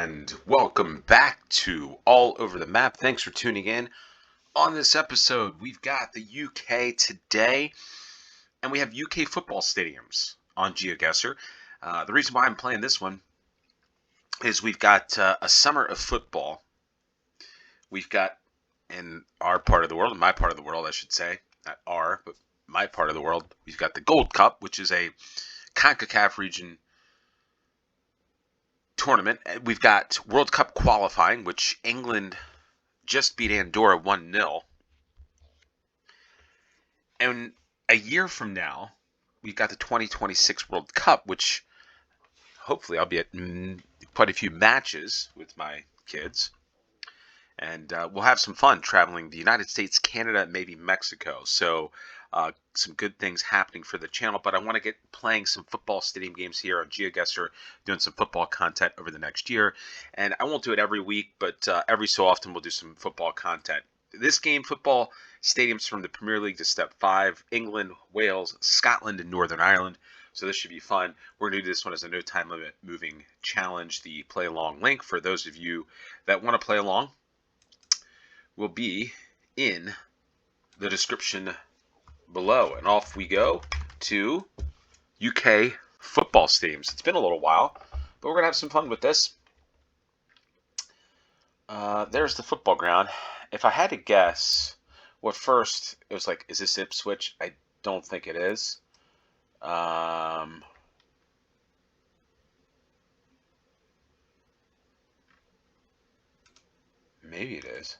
And welcome back to All Over the Map. Thanks for tuning in. On this episode, we've got the UK today, and we have UK football stadiums on GeoGuessr. The reason why I'm playing this one is we've got a summer of football. We've got, in our part of the world, in my part of the world, I should say, not our, but my part of the world, we've got the Gold Cup, which is a CONCACAF region tournament. We've got World Cup qualifying, which England just beat Andorra 1-0. And a year from now, we've got the 2026 World Cup, which hopefully I'll be at quite a few matches with my kids. And we'll have some fun traveling the United States, Canada, and maybe Mexico. So some good things happening for the channel. But I want to get playing some football stadium games here on GeoGuessr, doing some football content over the next year. And I won't do it every week, but every so often we'll do some football content. This game, football stadiums from the Premier League to Step 5, England, Wales, Scotland, and Northern Ireland. So this should be fun. We're going to do this one as a no time limit moving challenge. The play along link for those of you that want to play along will be in the description below. And off we go to UK football stadiums. It's been a little while, but we're going to have some fun with this. There's the football ground. If I had to guess, well, first it was like, is this Ipswich? I don't think it is. Maybe it is.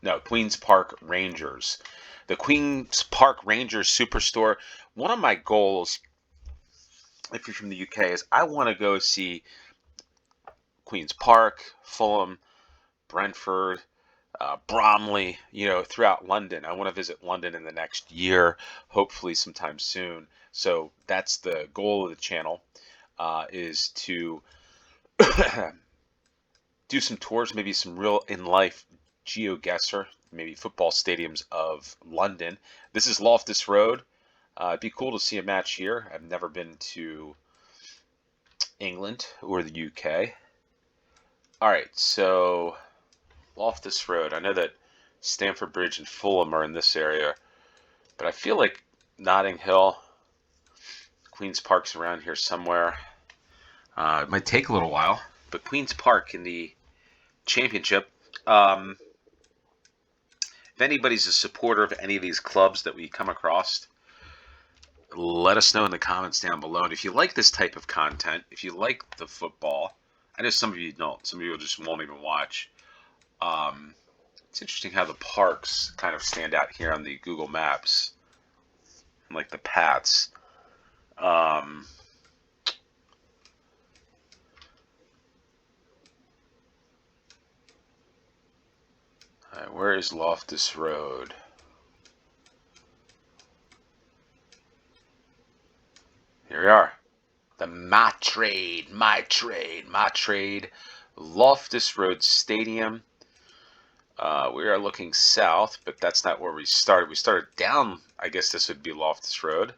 No, Queen's Park Rangers. The Queen's Park Rangers Superstore. One of my goals, if you're from the UK, is I want to go see Queen's Park, Fulham, Brentford, Bromley, throughout London. I want to visit London in the next year, hopefully sometime soon. So that's the goal of the channel, is to do some tours, maybe some real in-life GeoGuessr, maybe football stadiums of London. This is Loftus Road. It'd be cool to see a match here. I've never been to England or the UK. All right, so Loftus Road. I know that Stamford Bridge and Fulham are in this area, but I feel like Notting Hill, Queen's Park's around here somewhere. It might take a little while, but Queen's Park in the championship. If anybody's a supporter of any of these clubs that we come across, let us know in the comments down below. And if you like this type of content, if you like the football, I know some of you don't. Some of you just won't even watch. It's interesting how the parks kind of stand out here on the Google Maps, like the Pats. Where is Loftus Road? Here we are. The My Trade, Loftus Road Stadium. We are looking south, but that's not where we started. We started down, I guess this would be Loftus Road.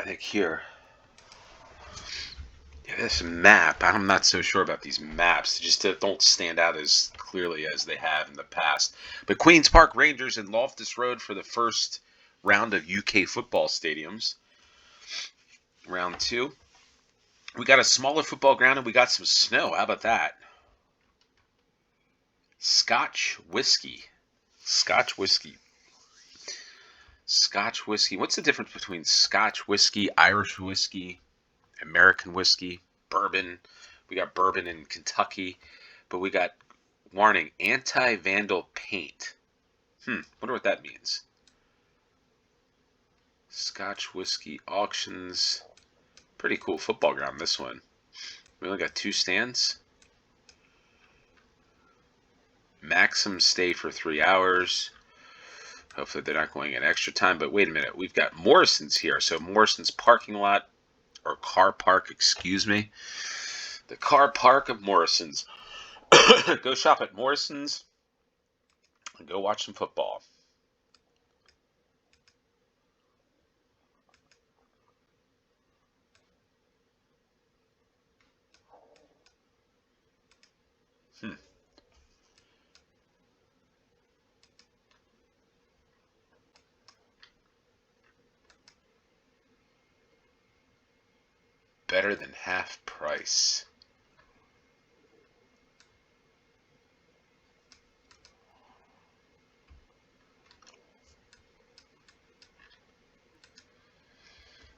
I think here. Yeah, this map, I'm not so sure about these maps. They just don't stand out as clearly as they have in the past. But Queen's Park Rangers and Loftus Road for the first round of UK football stadiums. Round 2. We got a smaller football ground and we got some snow. How about that? Scotch whiskey. What's the difference between Scotch whiskey, Irish whiskey, American whiskey, bourbon? We got bourbon in Kentucky, but we got, warning, anti-vandal paint. Wonder what that means. Scotch whiskey auctions. Pretty cool football ground, this one. We only got 2 stands. Maximum stay for 3 hours. Hopefully they're not going in extra time. But wait a minute. We've got Morrison's here. So Morrison's parking lot, or car park, excuse me. The car park of Morrison's. Go shop at Morrison's. and go watch some football. Better than half price.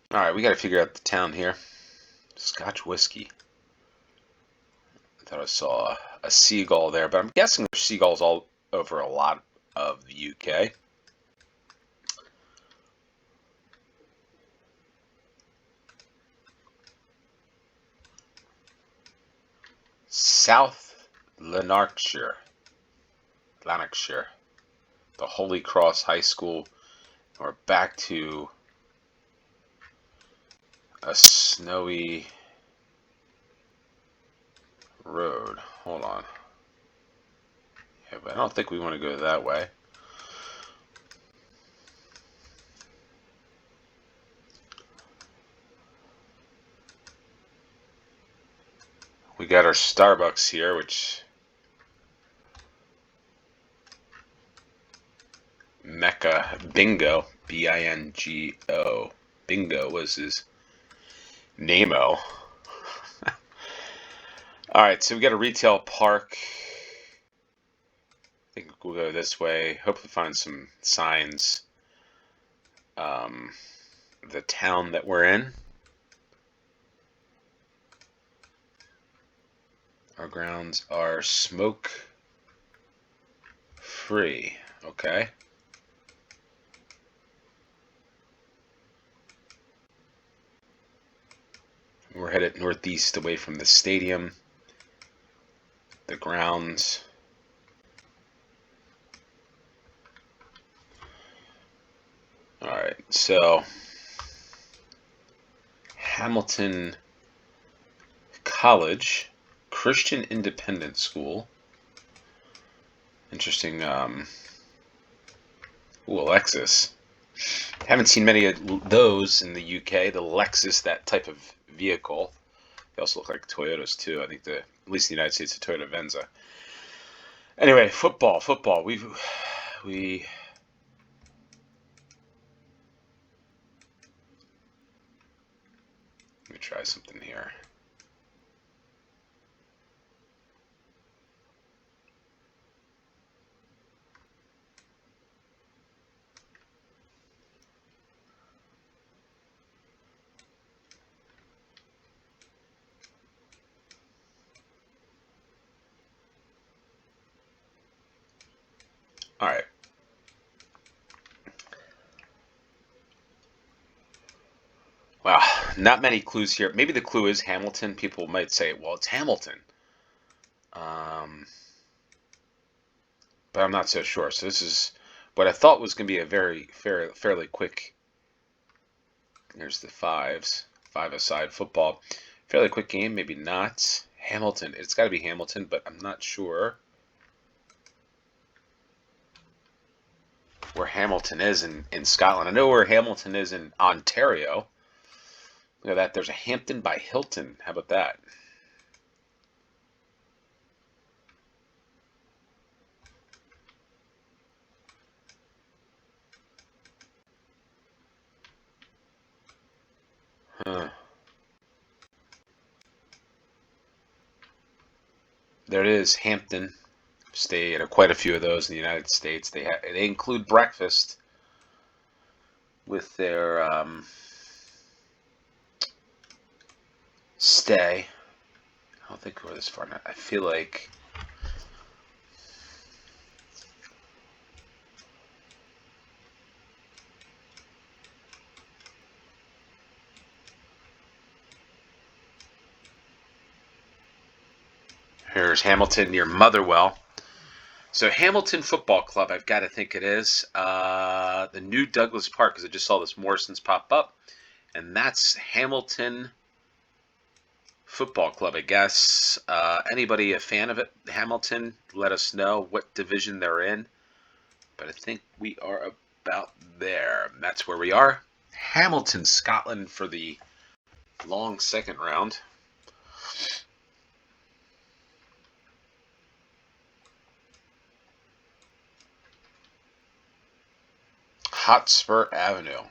All right, we got to figure out the town here. Scotch whiskey. I thought I saw a seagull there, but I'm guessing there's seagulls all over a lot of the UK. South Lanarkshire. Lanarkshire. The Holy Cross High School. We're back to a snowy road. Hold on. Yeah, but I don't think we want to go that way. We got our Starbucks here, which Mecca Bingo, B-I-N-G-O. Bingo was his name-o. All right, so we got a retail park. I think we'll go this way. Hopefully find some signs. The town that we're in. Our grounds are smoke free. Okay. We're headed northeast away from the stadium, the grounds. All right, so Hamilton College, Christian Independent School. Interesting. Ooh, a Lexus. Haven't seen many of those in the UK. The Lexus, that type of vehicle. They also look like Toyotas too. I think at least in the United States, the Toyota Venza. Anyway, football. We let me try something here. All right. Wow, not many clues here. Maybe the clue is Hamilton. People might say, well, it's Hamilton. But I'm not so sure. So this is what I thought was going to be a fairly quick. There's the fives, five-a-side football. Fairly quick game, maybe not. Hamilton. It's got to be Hamilton, but I'm not sure where Hamilton is in Scotland. I know where Hamilton is in Ontario. Look at that. There's a Hampton by Hilton. How about that? Huh. There it is, Hampton. Stay at quite a few of those in the United States. They include breakfast with their stay. I don't think we're this far now. I feel like here's Hamilton near Motherwell. So Hamilton Football Club, I've got to think it is. The new Douglas Park, because I just saw this Morrison's pop up. And that's Hamilton Football Club, I guess. Anybody a fan of it, Hamilton, let us know what division they're in. but I think we are about there. That's where we are. Hamilton, Scotland for the long second round. Hotspur Avenue.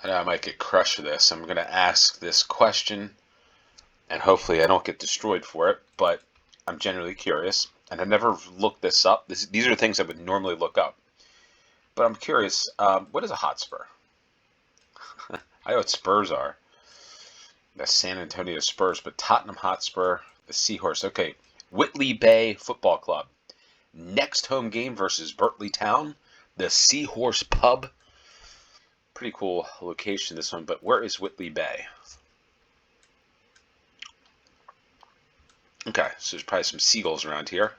I know I might get crushed for this. I'm going to ask this question, and hopefully I don't get destroyed for it, but I'm genuinely curious, and I've never looked this up. These are things I would normally look up. But I'm curious, what is a Hotspur? I know what Spurs are. The San Antonio Spurs, but Tottenham Hotspur, the Seahorse. Okay, Whitley Bay Football Club. Next home game versus Berkeley Town, the Seahorse Pub. Pretty cool location, this one, but where is Whitley Bay? Okay, so there's probably some seagulls around here.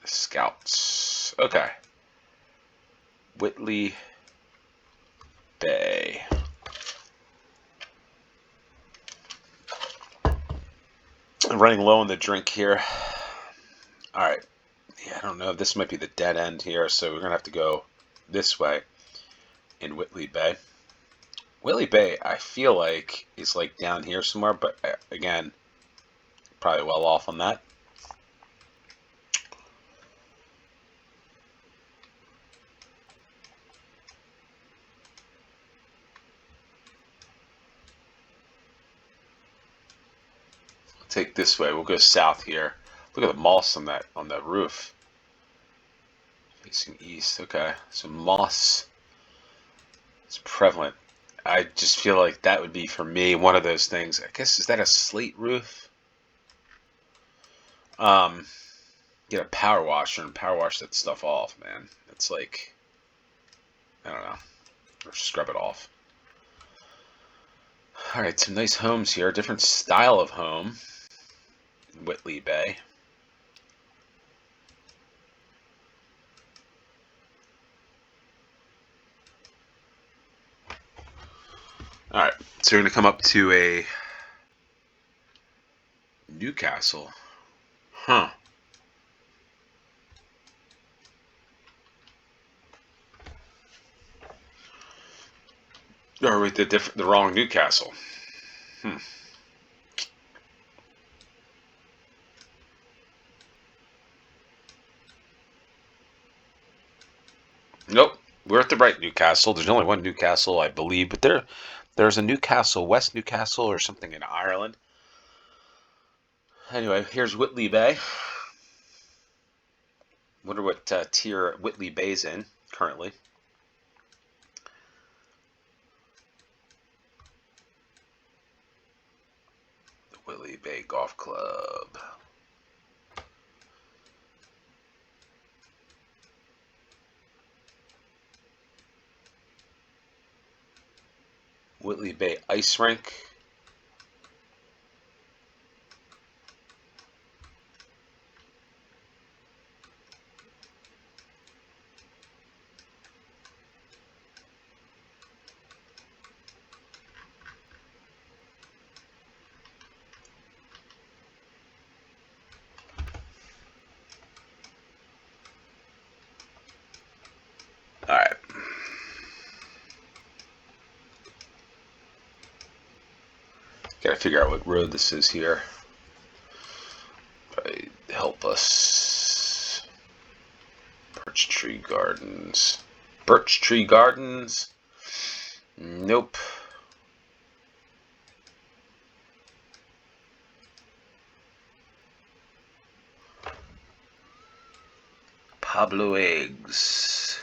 The Scouts. Okay. Whitley Bay. I'm running low on the drink here. All right. Yeah, I don't know. This might be the dead end here, so we're going to have to go this way in Whitley Bay. Whitley Bay, I feel like, is like down here somewhere, but again, probably well off on that. Take this way. We'll go south here. Look at the moss on that roof. Facing east. Okay, so moss is prevalent. I just feel like that would be for me one of those things. I guess, is that a slate roof? Get a power washer and power wash that stuff off, man. It's like, I don't know, or scrub it off. All right, some nice homes here. Different style of home in Whitley Bay. All right, so we're going to come up to a Newcastle. Huh. Or with the wrong Newcastle. Nope, we're at the right Newcastle. There's only one Newcastle, I believe, but there's a Newcastle, West Newcastle, or something in Ireland. Anyway, here's Whitley Bay. Wonder what tier Whitley Bay's in currently. The Whitley Bay Golf Club. Whitley Bay Ice Rink. All right. Gotta figure out what road this is here. Probably help us. Birch Tree Gardens. Birch Tree Gardens. Nope. Pablo Eggs.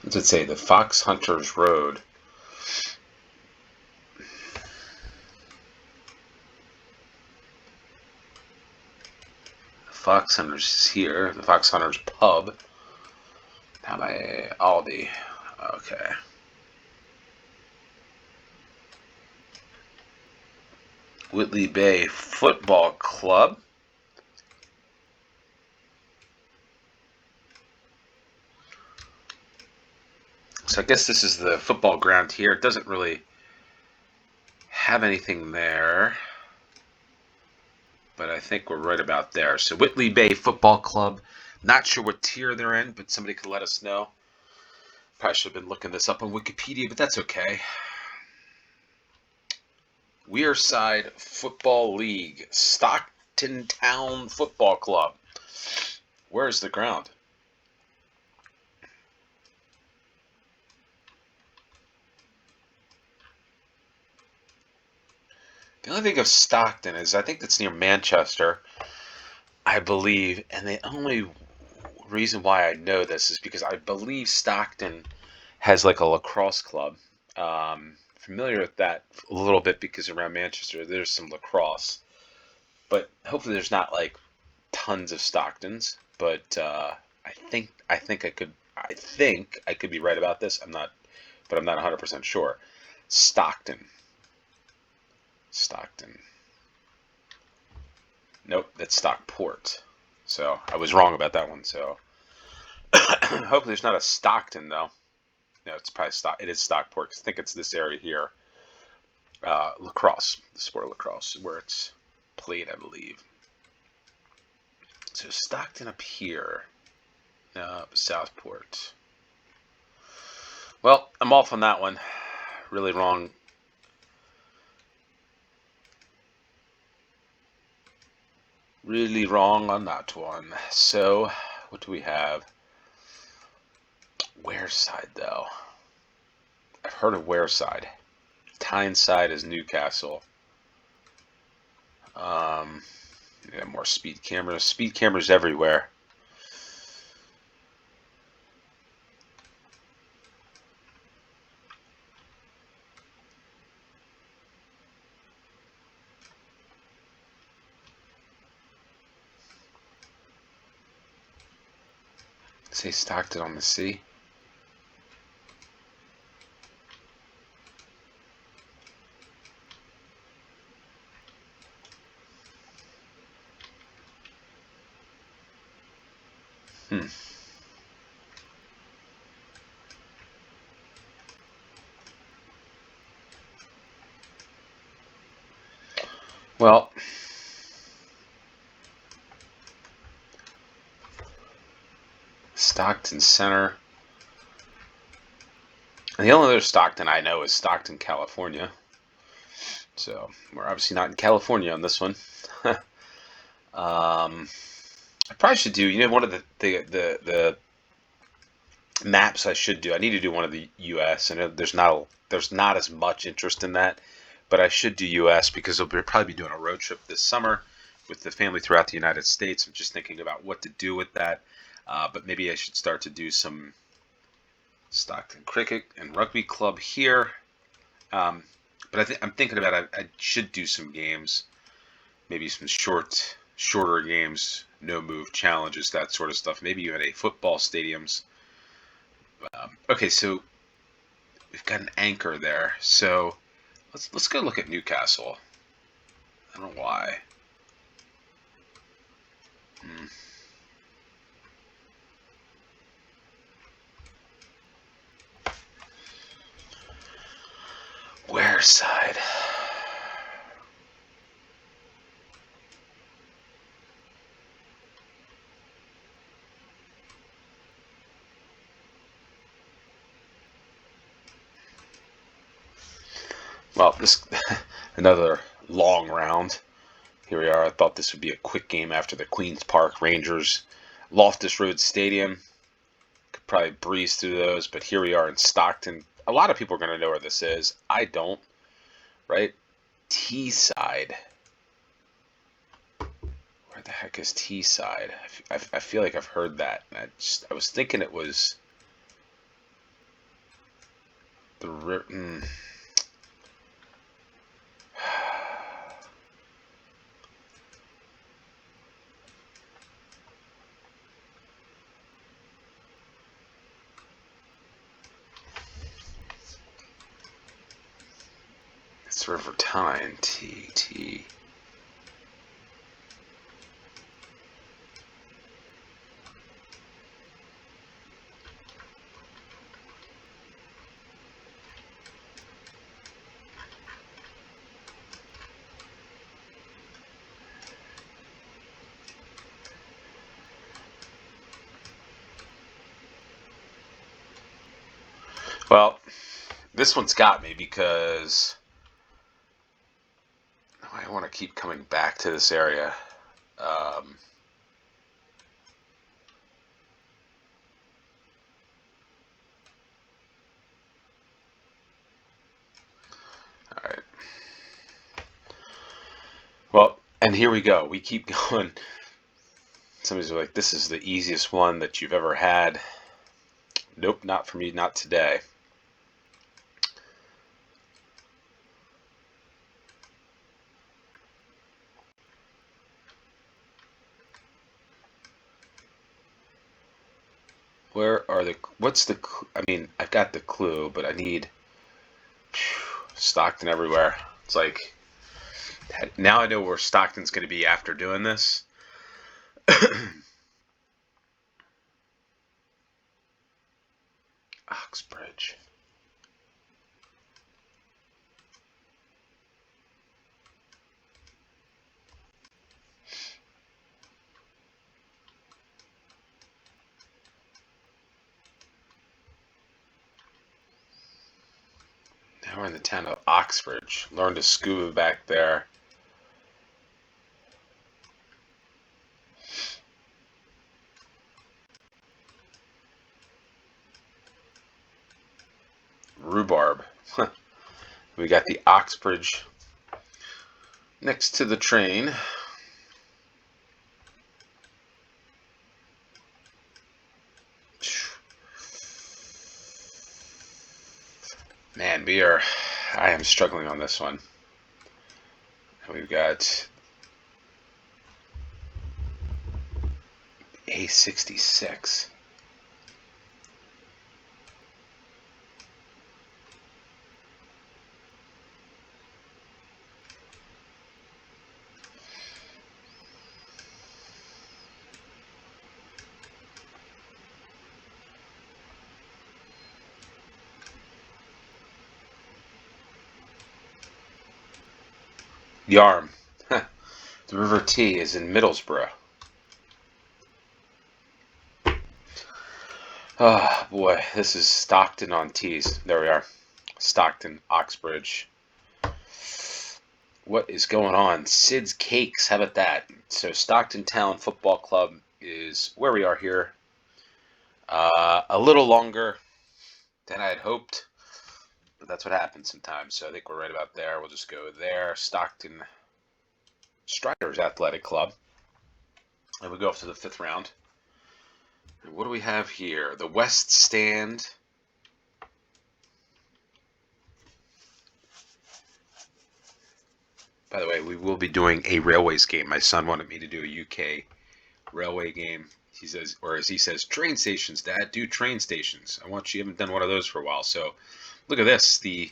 What's it say? The Fox Hunters Road. Fox Hunters is here. The Fox Hunters Pub. How about Aldi? Okay. Whitley Bay Football Club. So I guess this is the football ground here. It doesn't really have anything there, but I think we're right about there. So Whitley Bay Football Club. Not sure what tier they're in, but somebody could let us know. Probably should have been looking this up on Wikipedia, but that's okay. Wearside Football League, Stockton Town Football Club. Where's the ground? The only thing of Stockton is I think that's near Manchester, I believe, and the only reason why I know this is because I believe Stockton has like a lacrosse club. Familiar with that a little bit because around Manchester there's some lacrosse, but hopefully there's not like tons of Stocktons. But I think I could be right about this. I'm not 100% sure. Stockton. Nope, that's Stockport. So I was wrong about that one. So hopefully there's not a Stockton though. No, it's probably It is Stockport. I think it's this area here. Lacrosse, the sport of lacrosse, where it's played, I believe. So Stockton up here. Southport. Well, I'm off on that one. Really wrong. Really wrong on that one. So, what do we have? Wareside, though. I've heard of Wareside. Tyneside is Newcastle. Yeah, more speed cameras. Speed cameras everywhere. Say Stockton on the Sea. Well, Stockton Center. And the only other Stockton I know is Stockton, California. So we're obviously not in California on this one. I probably should do, one of the maps I should do. I need to do one of the U.S. and there's not as much interest in that, but I should do U.S. because we'll probably be doing a road trip this summer with the family throughout the United States. I'm just thinking about what to do with that, but maybe I should start to do some Stockton Cricket and Rugby Club here. But I'm thinking about I should do some games, maybe some shorter games, no move challenges, that sort of stuff. Maybe even a football stadiums. Okay, so we've got an anchor there. So let's go look at Newcastle. I don't know why. Wareside. Well, this another long round. Here we are. I thought this would be a quick game after the Queen's Park Rangers Loftus Road Stadium. Could probably breeze through those, but here we are in Stockton. A lot of people are going to know where this is. I don't, right? Teesside. Where the heck is Teesside? I feel like I've heard that. I was thinking it was The river. It's River Tyne. T. Well, this one's got me because I want to keep coming back to this area. All right. Well, and here we go. We keep going. Somebody's like, this is the easiest one that you've ever had. Nope, not for me, not today. Where are the, what's the, I mean, I've got the clue, but I need Stockton everywhere. It's like, now I know where Stockton's going to be after doing this. Oxbridge. Now we're in the town of Oxbridge. Learn to scuba back there. Rhubarb. We got the Oxbridge next to the train. Man, I am struggling on this one. We've got A66. Yarm. The River T is in Middlesbrough. Oh boy, this is Stockton on T's. There we are. Stockton, Oxbridge. What is going on? Sid's Cakes. How about that? So Stockton Town Football Club is where we are here. A little longer than I had hoped, but that's what happens sometimes. So I think we're right about there. We'll just go there. Stockton Striders Athletic Club. And we go up to the 5th round. And what do we have here? The West Stand. By the way, we will be doing a Railways game. My son wanted me to do a UK Railway game. He says, or as he says, train stations, Dad. Do train stations. I haven't done one of those for a while. So look at this. The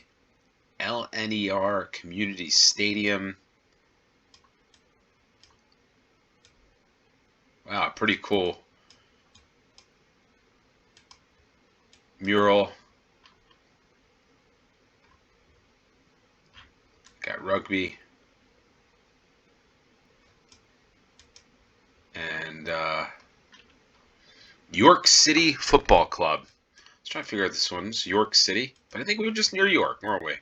LNER Community Stadium. Wow, pretty cool mural. Got rugby. And York City Football Club. Let's try to figure out this one's York City. But I think we were just near York, weren't we?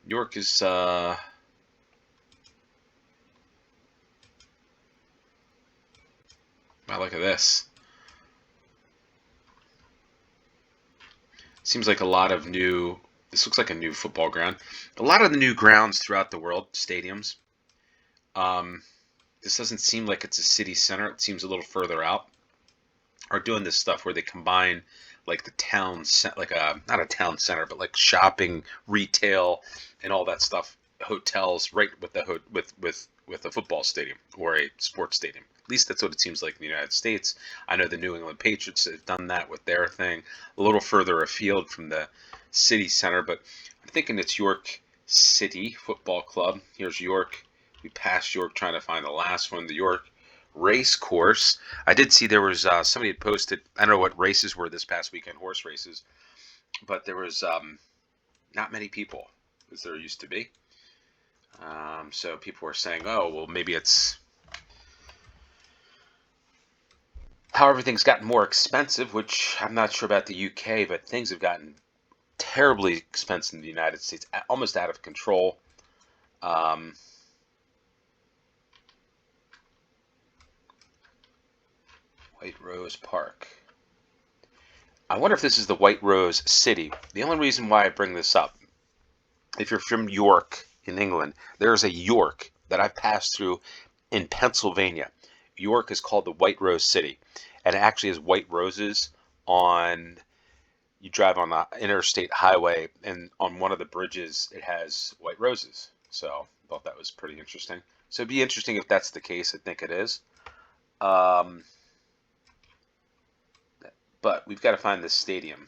York is wow, look at this. Seems like a lot of new, this looks like a new football ground. A lot of the new grounds throughout the world, stadiums. This doesn't seem like it's a city center. It seems a little further out. are doing this stuff where they combine like the town, like a not a town center, but like shopping, retail, and all that stuff, hotels, right with the with a football stadium or a sports stadium. At least that's what it seems like in the United States. I know the New England Patriots have done that with their thing, a little further afield from the city center, but I'm thinking it's York City Football Club. Here's York. We passed York trying to find the last one, the York Race Course. I did see there was somebody had posted. I don't know what races were this past weekend, horse races, but there was not many people as there used to be. So people were saying, "Oh, well, maybe it's how everything's gotten more expensive." Which I'm not sure about the UK, but things have gotten terribly expensive in the United States, almost out of control. Um, White Rose Park. I wonder if this is the White Rose City. The only reason why I bring this up, if you're from York in England, there is a York that I've passed through in Pennsylvania. York is called the White Rose City, and it actually has white roses on. You drive on the interstate highway, and on one of the bridges, it has white roses. So I thought that was pretty interesting. So it'd be interesting if that's the case. I think it is. Um, but we've got to find this stadium.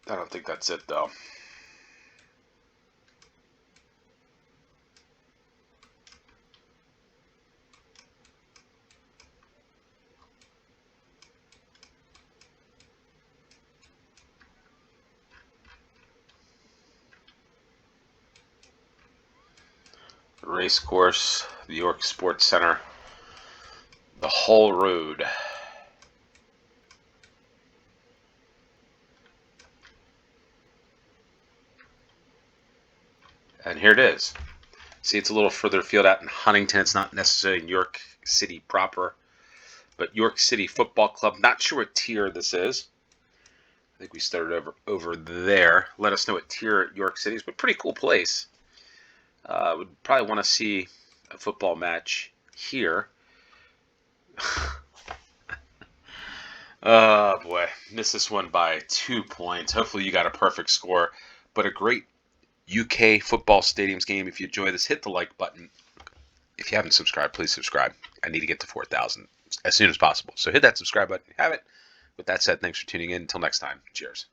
I don't think that's it, though. Race course, the York Sports Center, the whole road. And here it is. See, it's a little further afield out in Huntington. It's not necessarily in York City proper, but York City Football Club. Not sure what tier this is. I think we started over there. Let us know what tier York City is, but pretty cool place. Would probably want to see a football match here. Oh boy, missed this one by 2 points. Hopefully you got a perfect score, but a great UK football stadiums game. If you enjoy this, hit the like button. If you haven't subscribed, please subscribe. I need to get to 4,000 as soon as possible. So hit that subscribe button if you have it. With that said, thanks for tuning in. Until next time, cheers.